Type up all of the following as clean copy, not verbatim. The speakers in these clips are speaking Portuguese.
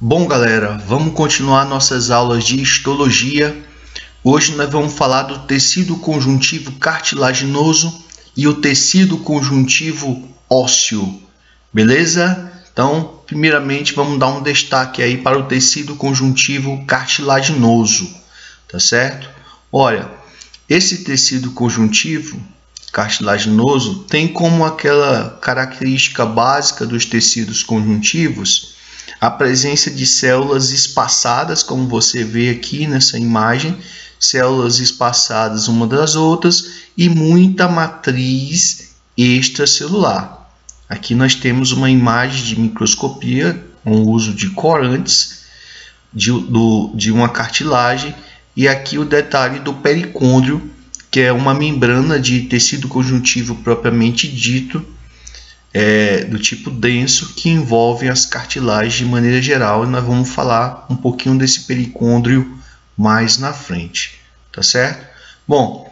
Bom, galera, vamos continuar nossas aulas de histologia. Hoje nós vamos falar do tecido conjuntivo cartilaginoso e o tecido conjuntivo ósseo, beleza? Então, primeiramente, vamos dar um destaque aí para o tecido conjuntivo cartilaginoso, tá certo? Olha, esse tecido conjuntivo cartilaginoso tem como aquela característica básica dos tecidos conjuntivos a presença de células espaçadas, como você vê aqui nessa imagem, células espaçadas uma das outras e muita matriz extracelular. Aqui nós temos uma imagem de microscopia com o uso de corantes de uma cartilagem, e aqui o detalhe do pericôndrio, que é uma membrana de tecido conjuntivo propriamente dito, do tipo denso, que envolve as cartilagens de maneira geral, e nós vamos falar um pouquinho desse pericôndrio mais na frente, tá certo? Bom,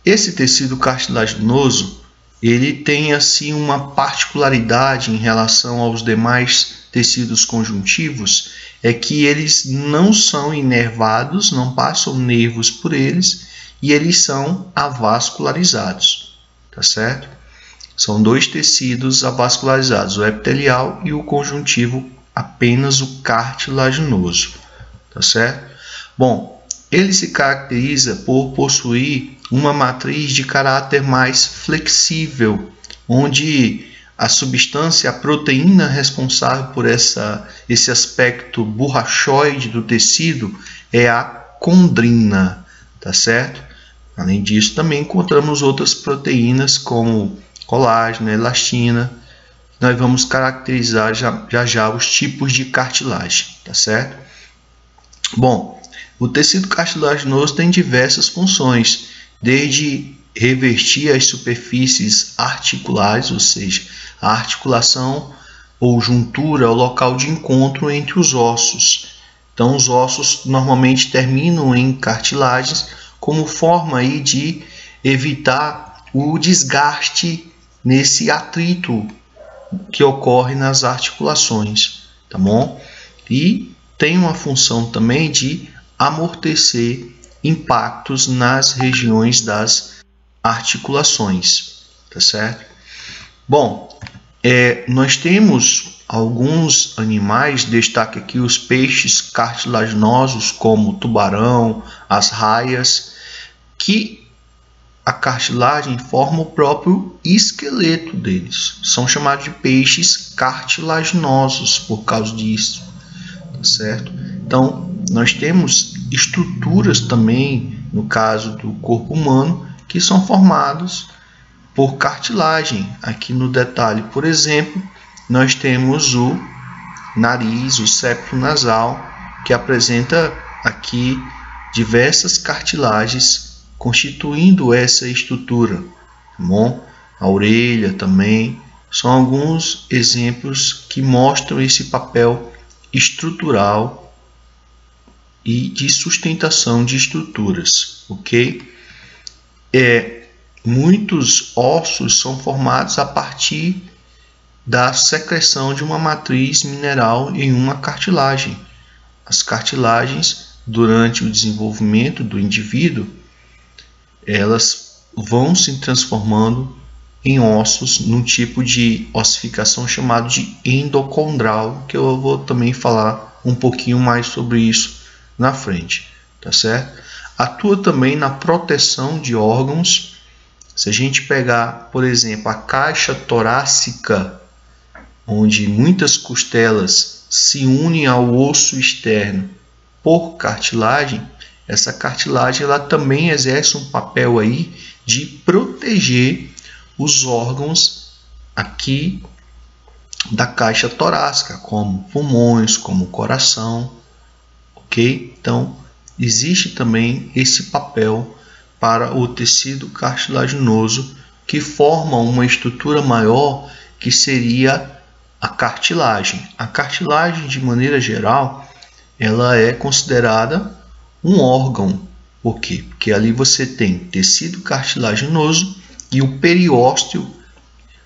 esse tecido cartilaginoso, ele tem assim uma particularidade em relação aos demais tecidos conjuntivos, é que eles não são inervados, não passam nervos por eles, e eles são avascularizados, tá certo? São dois tecidos avascularizados, o epitelial e o conjuntivo, apenas o cartilaginoso, tá certo? Bom, ele se caracteriza por possuir uma matriz de caráter mais flexível, onde a substância, a proteína responsável por esse aspecto borrachoide do tecido é a condrina, tá certo? Além disso, também encontramos outras proteínas como colágeno, elastina. Nós vamos caracterizar já os tipos de cartilagem, tá certo? Bom, o tecido cartilaginoso tem diversas funções, desde revestir as superfícies articulares, ou seja, a articulação ou juntura, o local de encontro entre os ossos. Então, os ossos normalmente terminam em cartilagens como forma aí de evitar o desgaste nesse atrito que ocorre nas articulações, tá bom? E tem uma função também de amortecer impactos nas regiões das articulações, tá certo? Bom, nós temos alguns animais, destaque aqui os peixes cartilaginosos, como o tubarão, as raias, que a cartilagem forma o próprio esqueleto deles. São chamados de peixes cartilaginosos por causa disso, tá certo? Então, nós temos estruturas também, no caso do corpo humano, que são formados por cartilagem. Aqui no detalhe, por exemplo, nós temos o nariz, o septo nasal, que apresenta aqui diversas cartilagens constituindo essa estrutura, tá bom? A orelha também são alguns exemplos que mostram esse papel estrutural e de sustentação de estruturas, ok? Muitos ossos são formados a partir da secreção de uma matriz mineral em uma cartilagem. As cartilagens, durante o desenvolvimento do indivíduo, elas vão se transformando em ossos num tipo de ossificação chamado de endocondral, que eu vou também falar um pouquinho mais sobre isso na frente, tá certo? Atua também na proteção de órgãos. Se a gente pegar, por exemplo, a caixa torácica, onde muitas costelas se unem ao osso externo por cartilagem, essa cartilagem ela também exerce um papel aí de proteger os órgãos aqui da caixa torácica, como pulmões, como coração, ok? Então, existe também esse papel para o tecido cartilaginoso, que forma uma estrutura maior, que seria a cartilagem. A cartilagem, de maneira geral, ela é considerada um órgão. Por quê? Porque ali você tem tecido cartilaginoso e o periósteo,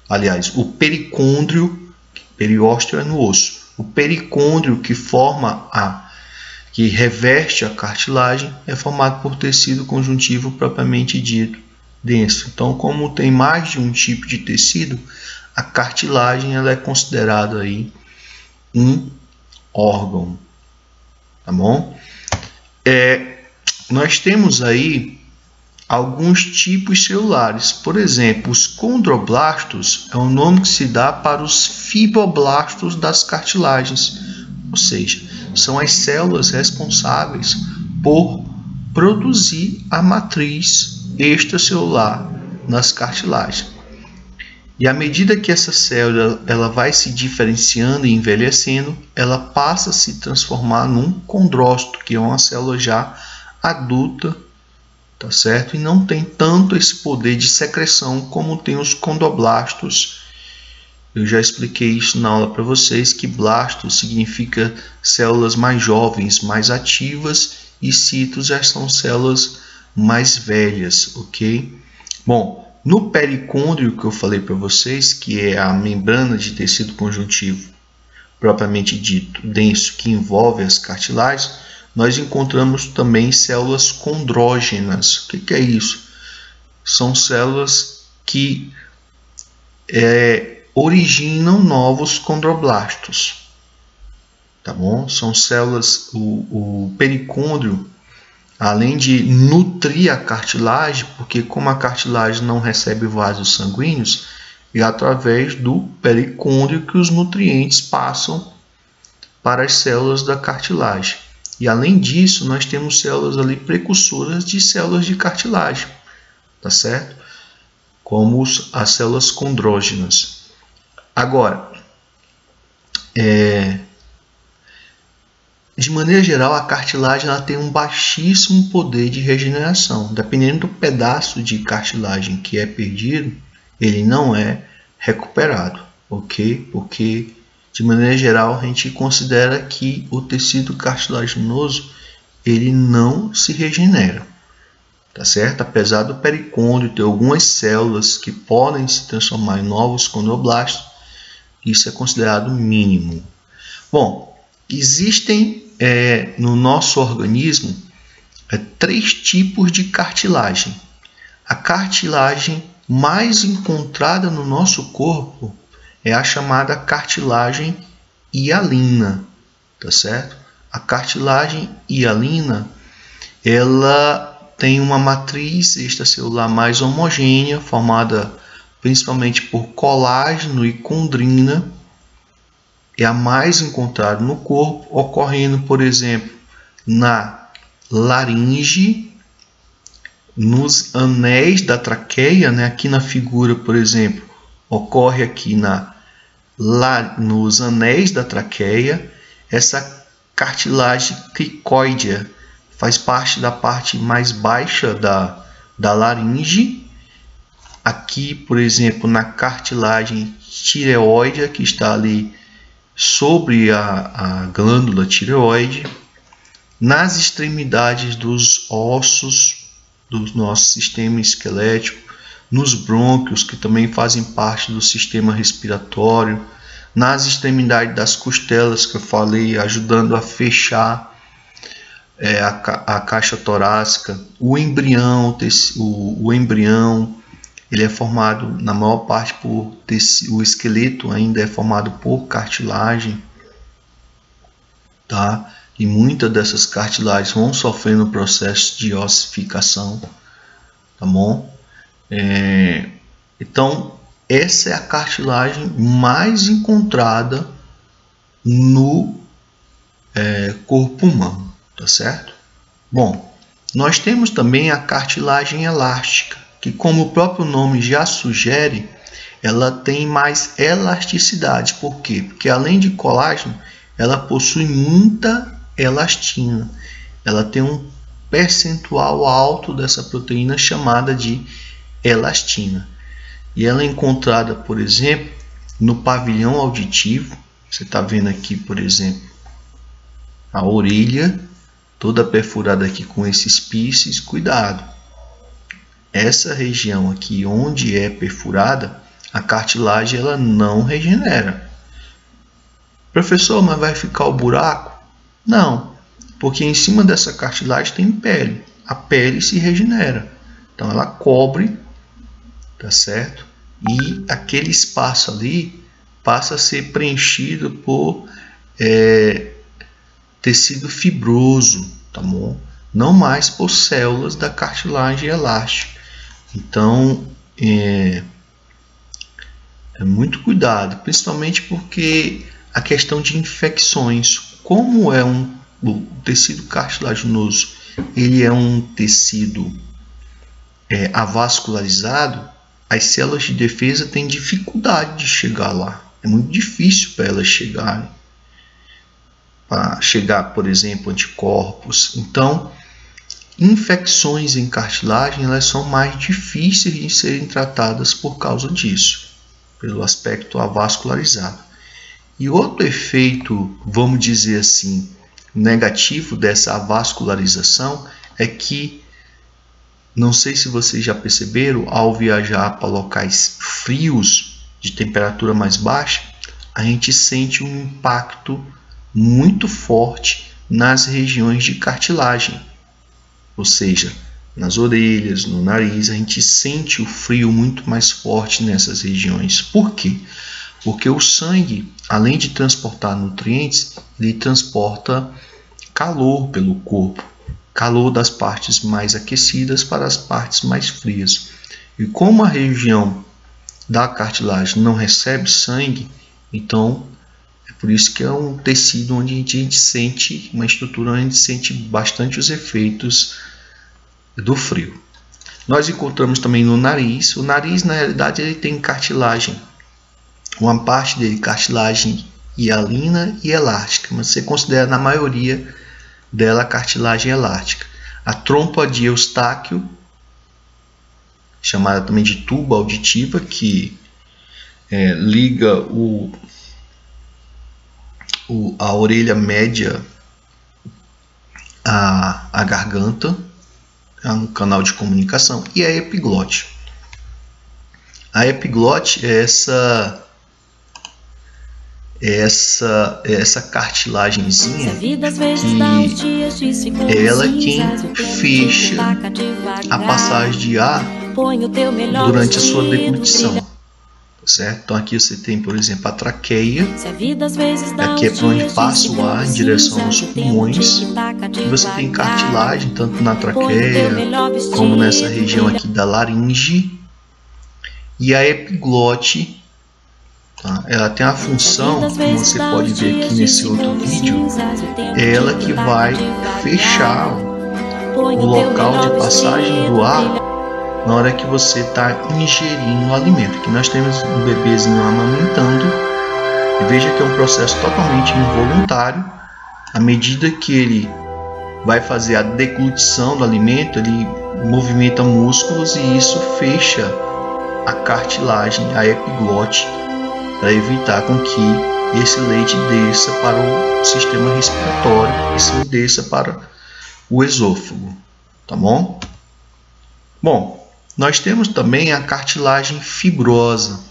aliás, o pericôndrio. Periósteo é no osso. O pericôndrio que reveste a cartilagem é formado por tecido conjuntivo propriamente dito, denso. Então, como tem mais de um tipo de tecido, a cartilagem ela é considerada aí um órgão, tá bom? Nós temos aí alguns tipos celulares. Por exemplo, os condroblastos é o nome que se dá para os fibroblastos das cartilagens, ou seja, são as células responsáveis por produzir a matriz extracelular nas cartilagens. E à medida que essa célula ela vai se diferenciando e envelhecendo, ela passa a se transformar num condrócito, que é uma célula já adulta, tá certo? E não tem tanto esse poder de secreção como tem os condroblastos. Eu já expliquei isso na aula para vocês, que blasto significa células mais jovens, mais ativas, e citos já são células mais velhas, ok? Bom, no pericôndrio que eu falei para vocês, que é a membrana de tecido conjuntivo propriamente dito, denso, que envolve as cartilagens, nós encontramos também células condrógenas. O que é isso? São células que originam novos condroblastos. Tá bom? São células, o pericôndrio, além de nutrir a cartilagem, porque como a cartilagem não recebe vasos sanguíneos, é através do pericôndrio que os nutrientes passam para as células da cartilagem. E além disso, nós temos células ali precursoras de células de cartilagem, tá certo? Como as células condrógenas. Agora, de maneira geral, a cartilagem ela tem um baixíssimo poder de regeneração. Dependendo do pedaço de cartilagem que é perdido, ele não é recuperado, ok? Porque de maneira geral, a gente considera que o tecido cartilaginoso ele não se regenera, tá certo? Apesar do pericôndrio ter algumas células que podem se transformar em novos condroblastos, isso é considerado mínimo. Bom, existem no nosso organismo 3 tipos de cartilagem. A cartilagem mais encontrada no nosso corpo é a chamada cartilagem hialina, tá certo? A cartilagem hialina, ela tem uma matriz extracelular mais homogênea, formada principalmente por colágeno e condrina. É a mais encontrada no corpo, ocorrendo, por exemplo, na laringe, nos anéis da traqueia, né? Aqui na figura, por exemplo, ocorre aqui nos anéis da traqueia. Essa cartilagem cricoidea faz parte da parte mais baixa da laringe. Aqui, por exemplo, na cartilagem tireoide, que está ali sobre a glândula tireoide. Nas extremidades dos ossos do nosso sistema esquelético, nos brônquios, que também fazem parte do sistema respiratório, nas extremidades das costelas, que eu falei, ajudando a fechar a caixa torácica. O embrião, ele é formado, na maior parte, por tecido. O esqueleto ainda é formado por cartilagem, tá? E muitas dessas cartilagens vão sofrendo o processo de ossificação, tá bom? Então, essa é a cartilagem mais encontrada no corpo humano, tá certo? Bom, nós temos também a cartilagem elástica, que, como o próprio nome já sugere, ela tem mais elasticidade. Por quê? Porque além de colágeno, ela possui muita elastina. Ela tem um percentual alto dessa proteína chamada de elastina. E ela é encontrada, por exemplo, no pavilhão auditivo. Você está vendo aqui, por exemplo, a orelha toda perfurada aqui com esses píceis. Cuidado! Essa região aqui onde é perfurada, a cartilagem ela não regenera. Professor, mas vai ficar o buraco? Não, porque em cima dessa cartilagem tem pele. A pele se regenera. Então ela cobre, tá certo? E aquele espaço ali passa a ser preenchido por tecido fibroso, tá bom? Não mais por células da cartilagem elástica. Então é muito cuidado, principalmente porque a questão de infecções, como é o tecido cartilaginoso, ele é um tecido avascularizado, as células de defesa têm dificuldade de chegar lá. É muito difícil para elas chegarem. Para chegar, por exemplo, anticorpos. Então, infecções em cartilagem elas são mais difíceis de serem tratadas por causa disso, pelo aspecto avascularizado. E outro efeito, vamos dizer assim, negativo dessa avascularização é que, não sei se vocês já perceberam, ao viajar para locais frios, de temperatura mais baixa, a gente sente um impacto muito forte nas regiões de cartilagem. Ou seja, nas orelhas, no nariz, a gente sente o frio muito mais forte nessas regiões. Por quê? Porque o sangue, além de transportar nutrientes, ele transporta calor pelo corpo. Calor das partes mais aquecidas para as partes mais frias. E como a região da cartilagem não recebe sangue, então é por isso que é um tecido onde a gente sente, uma estrutura onde a gente sente bastante os efeitos do frio. Nós encontramos também no nariz. O nariz, na realidade, ele tem cartilagem. Uma parte dele, cartilagem hialina e elástica, mas você considera na maioria dela cartilagem elástica. A trompa de Eustáquio, chamada também de tuba auditiva, que liga a orelha média à garganta, no canal de comunicação, e a epiglote. A epiglote é essa cartilagenzinha que ela é quem fecha a passagem de ar durante a sua deglutição, certo? Então aqui você tem, por exemplo, a traqueia, aqui é para onde passa o ar em direção aos pulmões, e você tem cartilagem tanto na traqueia como nessa região aqui da laringe, e a epiglote. Tá? Ela tem a função, como você pode ver aqui nesse outro vídeo, é ela que vai fechar o local de passagem do ar na hora que você está ingerindo o alimento. Aqui nós temos um bebezinho amamentando, e veja que é um processo totalmente involuntário. À medida que ele vai fazer a deglutição do alimento, ele movimenta músculos e isso fecha a cartilagem, a epiglote, para evitar com que esse leite desça para o sistema respiratório e se desça para o esôfago, tá bom? Bom, nós temos também a cartilagem fibrosa.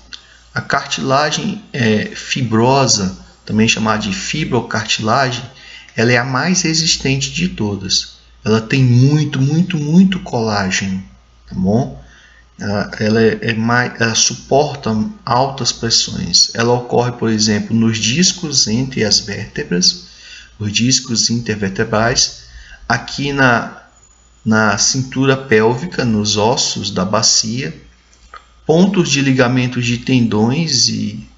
A cartilagem fibrosa, também chamada de fibrocartilagem, ela é a mais resistente de todas. Ela tem muito colágeno, tá bom? Ela suporta altas pressões. Ela ocorre, por exemplo, nos discos entre as vértebras, os discos intervertebrais, aqui na cintura pélvica, nos ossos da bacia, pontos de ligamentos de tendões e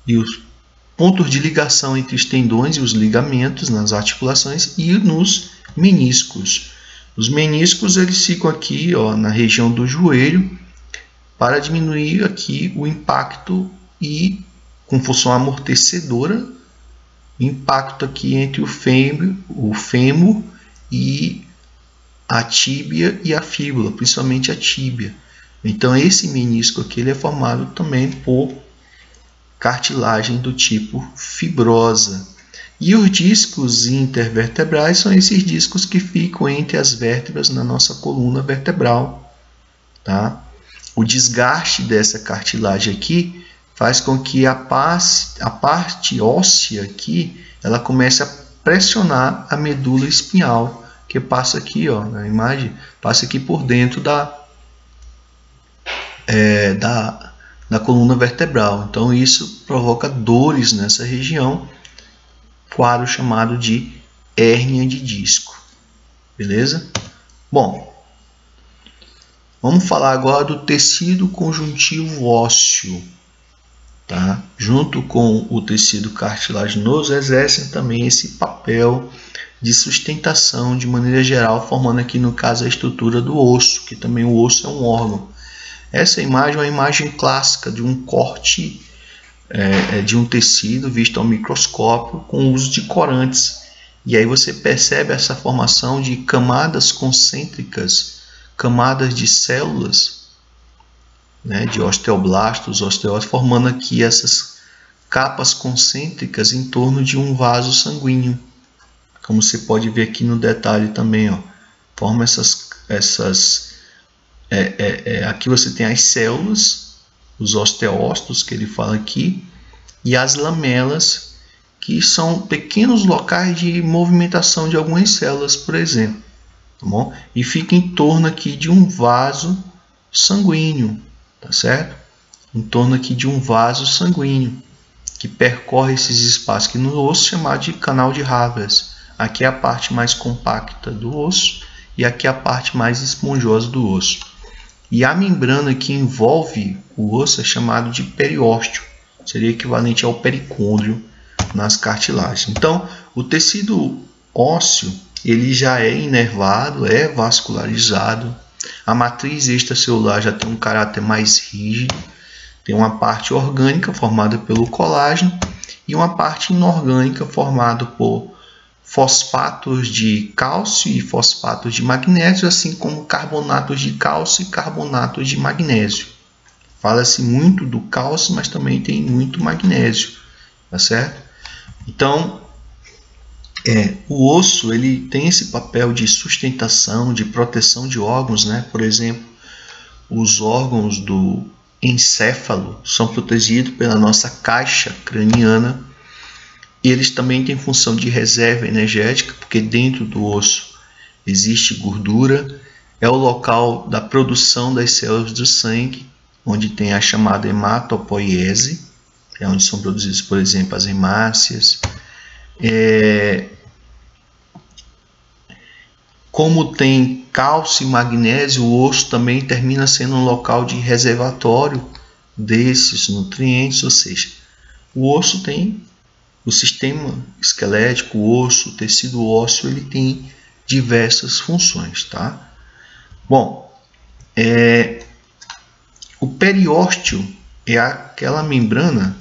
os pontos de ligação entre os tendões e os ligamentos nas articulações e nos meniscos. Os meniscos eles ficam aqui, ó, na região do joelho, para diminuir aqui o impacto e, com função amortecedora, impacto aqui entre o fêmur e a tíbia e a fíbula, principalmente a tíbia. Então esse menisco aqui ele é formado também por cartilagem do tipo fibrosa. E os discos intervertebrais são esses discos que ficam entre as vértebras na nossa coluna vertebral, tá? O desgaste dessa cartilagem aqui faz com que a parte óssea aqui, ela comece a pressionar a medula espinhal, que passa aqui, ó, na imagem, passa aqui por dentro da coluna vertebral. Então isso provoca dores nessa região, quadro chamado de hérnia de disco. Beleza? Bom, vamos falar agora do tecido conjuntivo ósseo. Tá? Junto com o tecido cartilaginoso, exercem também esse papel de sustentação de maneira geral, formando aqui no caso a estrutura do osso, que também o osso é um órgão. Essa imagem é uma imagem clássica de um corte de um tecido visto ao microscópio com o uso de corantes. E aí você percebe essa formação de camadas concêntricas, camadas de células, né, de osteoblastos, osteócitos, formando aqui essas capas concêntricas em torno de um vaso sanguíneo. Como você pode ver aqui no detalhe também, ó, forma aqui você tem as células, os osteócitos que ele fala aqui, e as lamelas, que são pequenos locais de movimentação de algumas células, por exemplo. Tá bom? E fica em torno aqui de um vaso sanguíneo. Tá certo? Em torno aqui de um vaso sanguíneo que percorre esses espaços aqui no osso, chamado de canal de Havers. Aqui é a parte mais compacta do osso e aqui é a parte mais esponjosa do osso. E a membrana que envolve o osso é chamada de periósteo, seria equivalente ao pericôndrio nas cartilagens. Então, o tecido ósseo ele já é inervado, é vascularizado. A matriz extracelular já tem um caráter mais rígido, tem uma parte orgânica formada pelo colágeno e uma parte inorgânica formada por fosfatos de cálcio e fosfatos de magnésio, assim como carbonatos de cálcio e carbonatos de magnésio. Fala-se muito do cálcio, mas também tem muito magnésio, tá certo? Então, o osso ele tem esse papel de sustentação, de proteção de órgãos, né? Por exemplo, os órgãos do encéfalo são protegidos pela nossa caixa craniana e eles também têm função de reserva energética, porque dentro do osso existe gordura, é o local da produção das células do sangue, onde tem a chamada hematopoiese, é onde são produzidas, por exemplo, as hemácias. Como tem cálcio e magnésio, o osso também termina sendo um local de reservatório desses nutrientes, ou seja, o osso tem o sistema esquelético, o osso, o tecido ósseo, ele tem diversas funções, tá? Bom, o periósteo é aquela membrana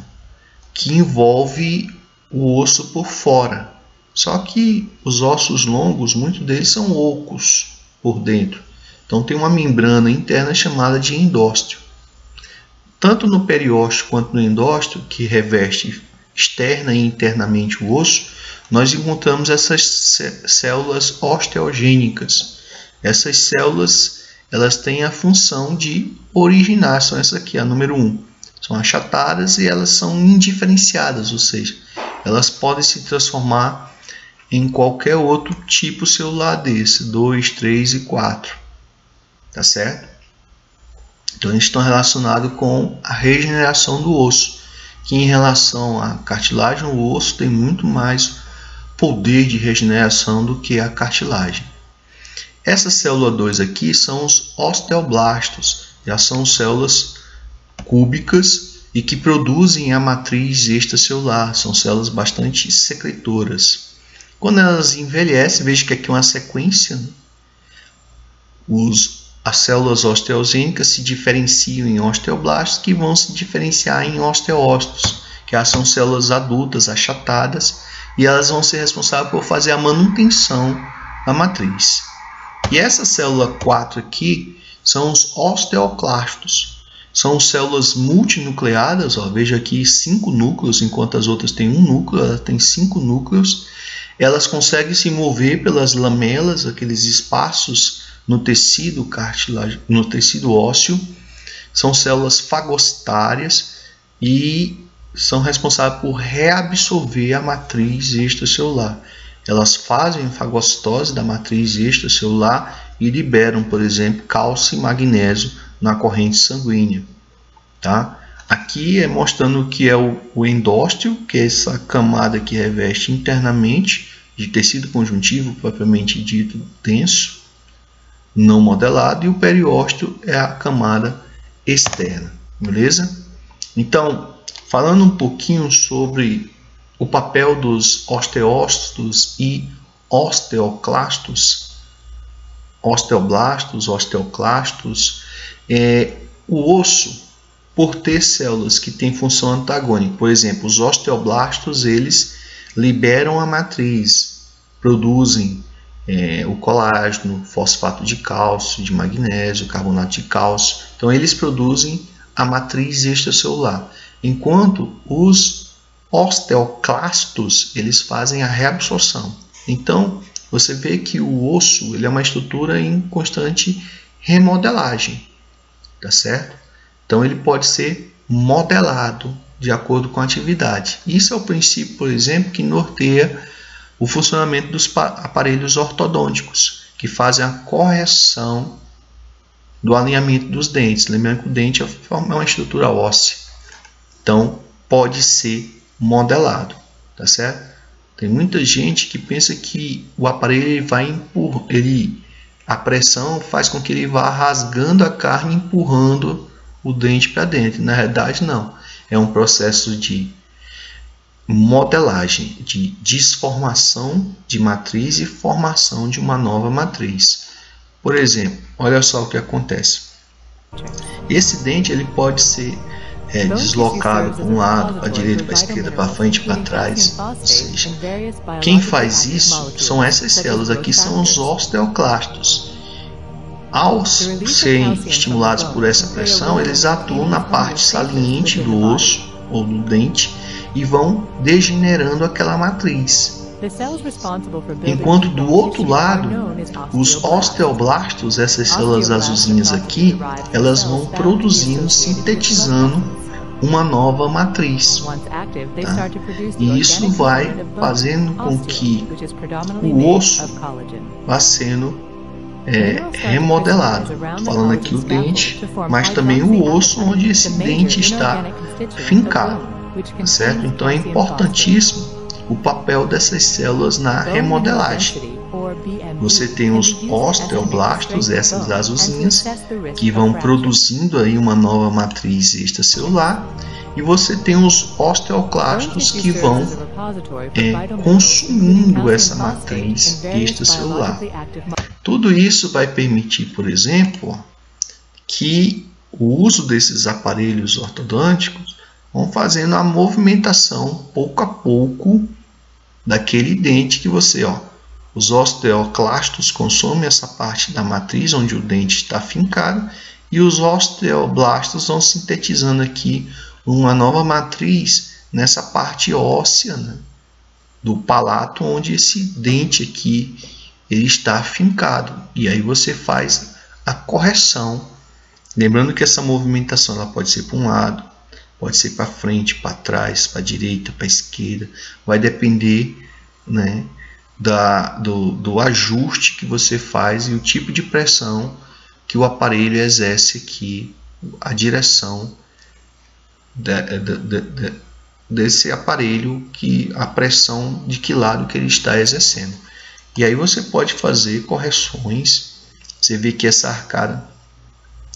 que envolve o osso por fora. Só que os ossos longos, muitos deles são ocos por dentro. Então tem uma membrana interna chamada de endósteo. Tanto no periósteo quanto no endósteo, que reveste externa e internamente o osso, nós encontramos essas células osteogênicas. Essas células elas têm a função de originar, são essa aqui, a número 1. São achatadas e elas são indiferenciadas, ou seja, elas podem se transformar em qualquer outro tipo celular desse, 2, 3 e 4. Tá certo? Então, eles estão relacionados com a regeneração do osso, que em relação à cartilagem, o osso tem muito mais poder de regeneração do que a cartilagem. Essa célula 2 aqui são os osteoblastos, já são células cúbicas e que produzem a matriz extracelular, são células bastante secretoras. Quando elas envelhecem, veja que aqui é uma sequência, né? As células osteogênicas se diferenciam em osteoblastos, que vão se diferenciar em osteócitos, que são células adultas achatadas, e elas vão ser responsáveis por fazer a manutenção da matriz. E essa célula 4 aqui são os osteoclastos. São células multinucleadas, ó, veja aqui 5 núcleos, enquanto as outras têm um núcleo, ela tem 5 núcleos. Elas conseguem se mover pelas lamelas, aqueles espaços no tecido ósseo. São células fagocitárias e são responsáveis por reabsorver a matriz extracelular. Elas fazem a fagocitose da matriz extracelular e liberam, por exemplo, cálcio e magnésio na corrente sanguínea. Tá? Aqui é mostrando o que é o endósteo, que é essa camada que reveste internamente de tecido conjuntivo, propriamente dito, denso, não modelado, e o periósteo é a camada externa, beleza? Então, falando um pouquinho sobre o papel dos osteócitos e osteoclastos, osteoblastos, osteoclastos, o osso, por ter células que têm função antagônica, por exemplo, os osteoblastos, eles liberam a matriz, produzem o colágeno, fosfato de cálcio, de magnésio, carbonato de cálcio. Então, eles produzem a matriz extracelular, enquanto os osteoclastos, eles fazem a reabsorção. Então, você vê que o osso, ele é uma estrutura em constante remodelagem, tá certo? Então, ele pode ser modelado de acordo com a atividade. Isso é o princípio, por exemplo, que norteia o funcionamento dos aparelhos ortodônticos, que fazem a correção do alinhamento dos dentes. Lembrando que o dente é uma estrutura óssea. Então, pode ser modelado, tá certo? Tem muita gente que pensa que o aparelho vai empurrar, a pressão faz com que ele vá rasgando a carne, empurrando o dente para dentro. Na realidade, não. É um processo de modelagem, de desformação de matriz e formação de uma nova matriz. Por exemplo, olha só o que acontece. Esse dente ele pode ser deslocado para um lado, para a direita, para a esquerda, para frente, para trás. Ou seja, quem faz isso são essas células aqui, são os osteoclastos. Ao serem estimulados por essa pressão, eles atuam na parte saliente do osso ou do dente e vão degenerando aquela matriz. Enquanto do outro lado, os osteoblastos, essas células azulzinhas aqui, elas vão produzindo, sintetizando uma nova matriz. Tá? E isso vai fazendo com que o osso vá sendo remodelado. Falando aqui o dente, mas também o osso onde esse dente está fincado, certo? Então é importantíssimo o papel dessas células na remodelagem. Você tem os osteoblastos, essas azulzinhas, que vão produzindo aí uma nova matriz extracelular, e você tem os osteoclastos que vão consumindo essa matriz extracelular. Tudo isso vai permitir, por exemplo, que o uso desses aparelhos ortodônticos vão fazendo a movimentação pouco a pouco daquele dente que você, os osteoclastos consomem essa parte da matriz onde o dente está fincado e os osteoblastos vão sintetizando aqui uma nova matriz nessa parte óssea, né, do palato onde esse dente aqui ele está fincado. E aí você faz a correção. Lembrando que essa movimentação ela pode ser para um lado, pode ser para frente, para trás, para a direita, para a esquerda. Vai depender, né, do ajuste que você faz e o tipo de pressão que o aparelho exerce aqui, a direção desse aparelho, a pressão de que lado que ele está exercendo. E aí você pode fazer correções. Você vê que essa arcada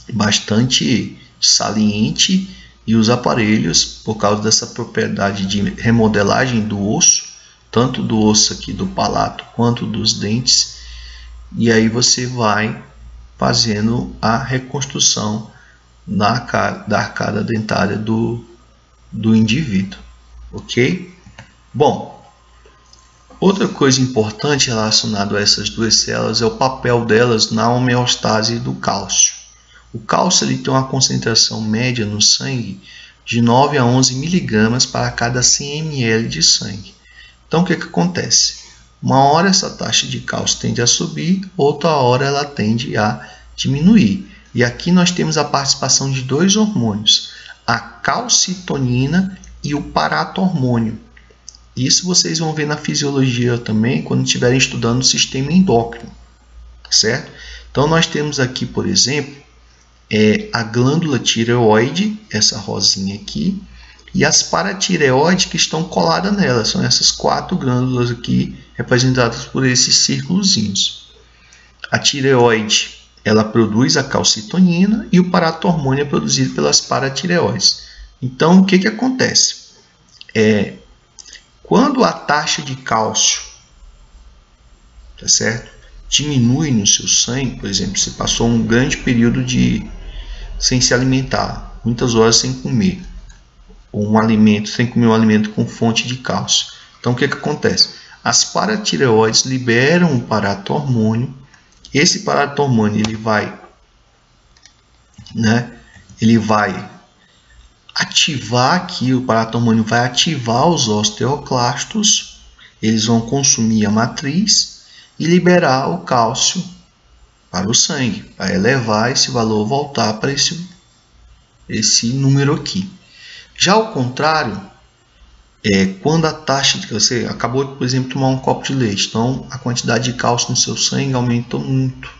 é bastante saliente e os aparelhos, por causa dessa propriedade de remodelagem do osso, tanto do osso aqui do palato quanto dos dentes, e aí você vai fazendo a reconstrução da arcada dentária do indivíduo, ok? Bom, outra coisa importante relacionada a essas duas células é o papel delas na homeostase do cálcio. O cálcio ele tem uma concentração média no sangue de 9 a 11 mg para cada 100 ml de sangue. Então, o que acontece? Uma hora essa taxa de cálcio tende a subir, outra hora ela tende a diminuir. E aqui nós temos a participação de dois hormônios, a calcitonina e o paratormônio. Isso vocês vão ver na fisiologia também quando estiverem estudando o sistema endócrino, certo? Então nós temos aqui, por exemplo, a glândula tireoide, essa rosinha aqui, e as paratireoides que estão coladas nela. São essas 4 glândulas aqui, representadas por esses círculozinhos. A tireoide, ela produz a calcitonina e o paratormônio é produzido pelas paratireoides. Então, o que acontece? Quando a taxa de cálcio, tá certo, diminui no seu sangue, por exemplo, você passou um grande período sem se alimentar, muitas horas sem comer, ou sem comer um alimento com fonte de cálcio. Então, o que acontece? As paratireoides liberam o paratormônio. Esse paratormônio ele vai ativar aqui, o paratormônio vai ativar os osteoclastos, eles vão consumir a matriz e liberar o cálcio para o sangue, para elevar esse valor, voltar para esse número aqui. Já ao contrário, quando a taxa de você acabou de, por exemplo, tomar um copo de leite, então a quantidade de cálcio no seu sangue aumentou muito.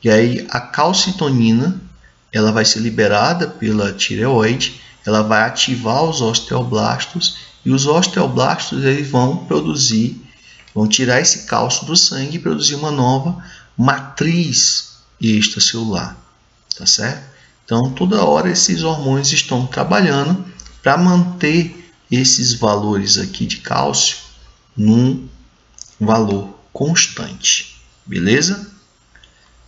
E aí a calcitonina, ela vai ser liberada pela tireoide, ela vai ativar os osteoblastos e os osteoblastos eles vão tirar esse cálcio do sangue e produzir uma nova matriz extracelular, tá certo? Então toda hora esses hormônios estão trabalhando para manter esses valores aqui de cálcio num valor constante, beleza?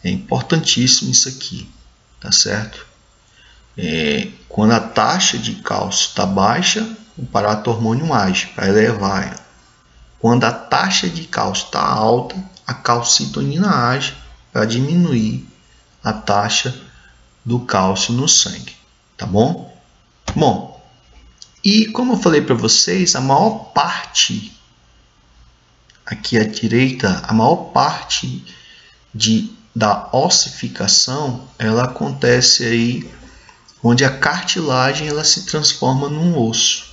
É importantíssimo isso aqui, tá certo? Quando a taxa de cálcio está baixa, o paratormônio age para elevar ela. Quando a taxa de cálcio está alta, a calcitonina age para diminuir a taxa do cálcio no sangue, tá bom? Bom, e como eu falei para vocês, a maior parte, aqui à direita, a maior parte da ossificação, ela acontece aí onde a cartilagem ela se transforma num osso.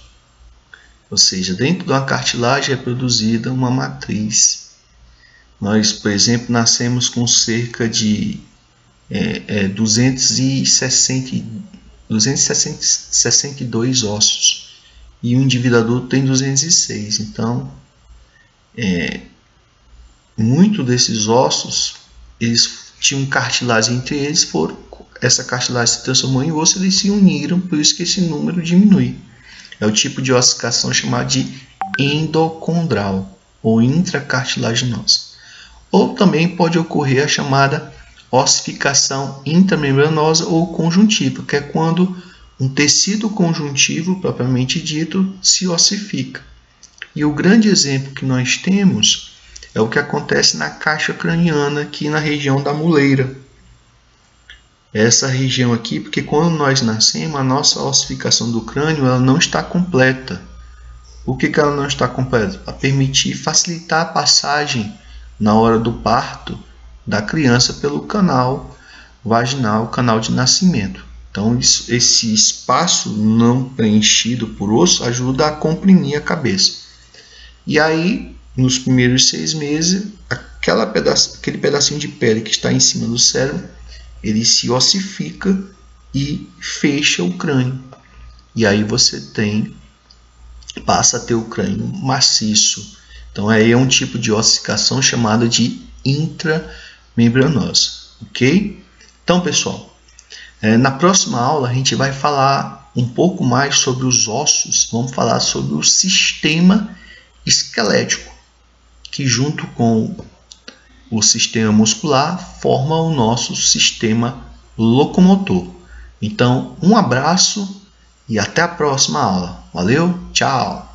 Ou seja, dentro da cartilagem é produzida uma matriz. Nós, por exemplo, nascemos com cerca de 262 ossos e o indivíduo adulto tem 206. Então, muito desses ossos eles tinham cartilagem entre eles, essa cartilagem se transformou em osso, eles se uniram, por isso que esse número diminui. É o tipo de ossificação chamada de endocondral ou intracartilaginosa. Ou também pode ocorrer a chamada ossificação intramembranosa ou conjuntiva, que é quando um tecido conjuntivo, propriamente dito, se ossifica. E o grande exemplo que nós temos é o que acontece na caixa craniana, aqui na região da muleira. Essa região aqui, porque quando nós nascemos, a nossa ossificação do crânio ela não está completa. Por que ela não está completa? Para permitir facilitar a passagem na hora do parto da criança pelo canal vaginal, o canal de nascimento. Então, esse espaço não preenchido por osso ajuda a comprimir a cabeça. E aí, nos primeiros 6 meses, aquele pedacinho de pele que está em cima do cérebro, ele se ossifica e fecha o crânio. E aí você passa a ter o crânio maciço. Então aí é um tipo de ossificação chamada de intramembranosa, ok? Então, pessoal, na próxima aula a gente vai falar um pouco mais sobre os ossos. Vamos falar sobre o sistema esquelético, que junto com o sistema muscular forma o nosso sistema locomotor. Então, um abraço e até a próxima aula. Valeu, tchau!